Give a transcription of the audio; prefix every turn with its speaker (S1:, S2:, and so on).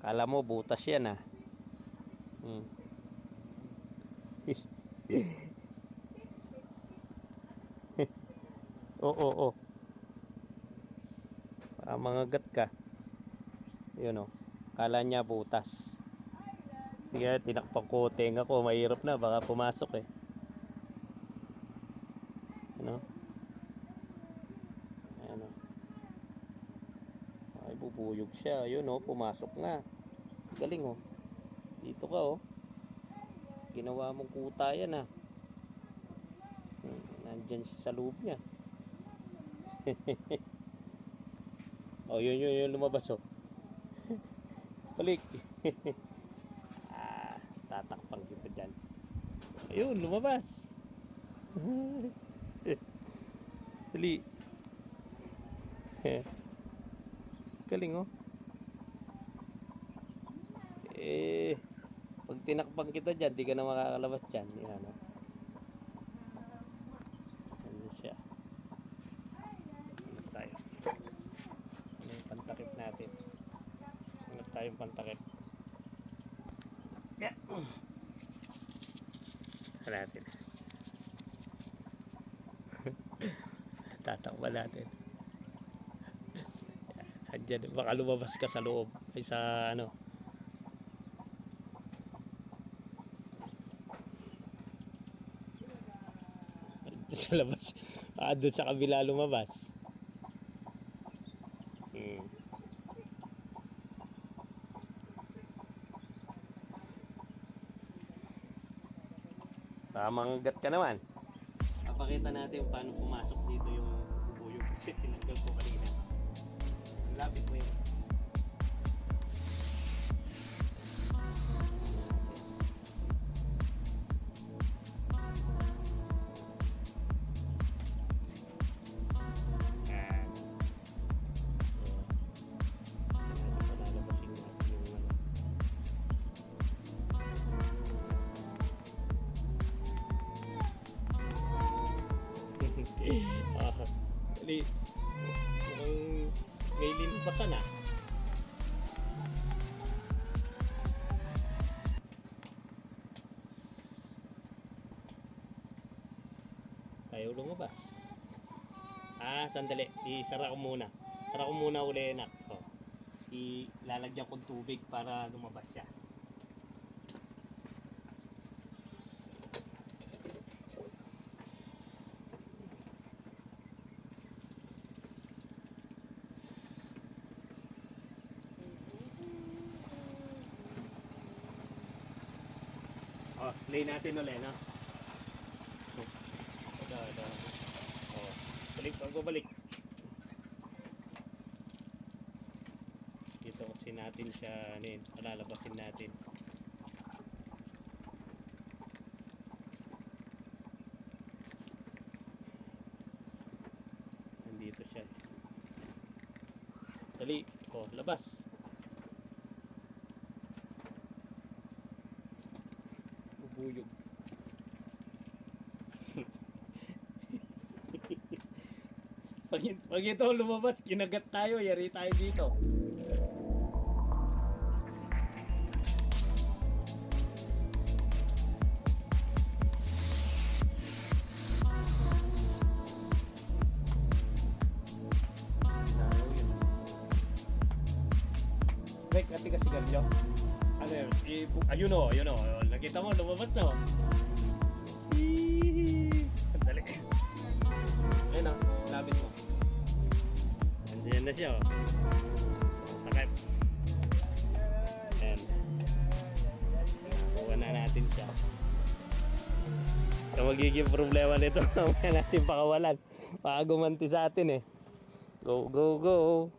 S1: Kala mo butas yan ah. Oo. Mangagat ka. Yun oh. Kala niya butas. Kaya tinakpan ko tenga ko. Mahirap na. Baka pumasok eh. Ano? Ayan oh. Ay bubuyog siya. Yun oh. Pumasok nga. Galing oh. Dito ka oh. Ginawa mong kuta yan ah. Nandyan siya sa loob niya. Oh, yun lumabas oh. Balik. Tatakpan kita dyan. Ayun, lumabas. Dali. Galing oh. Pag tinakpan kita dyan, di ka na makakalabas dyan. Yan oh. Ano siya. Ano tayo? Ano yung pantakip natin? Ano tayong pantakip? Yeah. Natin. Tatakpan natin. Diyan, baka lumabas ka sa loob. Ay sa ano. Sa labas. Doon sa kabila lumabas. Mangagat ka naman. Papakita natin paano pumasok dito yung bubuyog kasi tinanggal ko kanina. Ang lapit mo yun. Dali. May limpasan ah. Ayaw lumabas. Sandali. Isara ko muna. Sara ko muna uli anak. Oh. Ilalagyan ko tubig para lumabas siya. Oh, play natin ulit, no? Ito. Oh, balik. Dito kasi natin siya, palalabasin natin. Nandito siya. Dali, oh, labas. Bubuyog. Pag ito lumabas, kinagat tayo, yari tayo dito. Rek, ati kasi ganyo. Ano yun? Ayun o. Nakita mo, lumabas na o. Sandali. Ayun o, labit mo. Andiyan na siya o. Sakit. Ayan. Nakuha na natin siya. So magiging problema nito. Mamaya natin pakawalan. Baka gumanti sa atin eh. Go.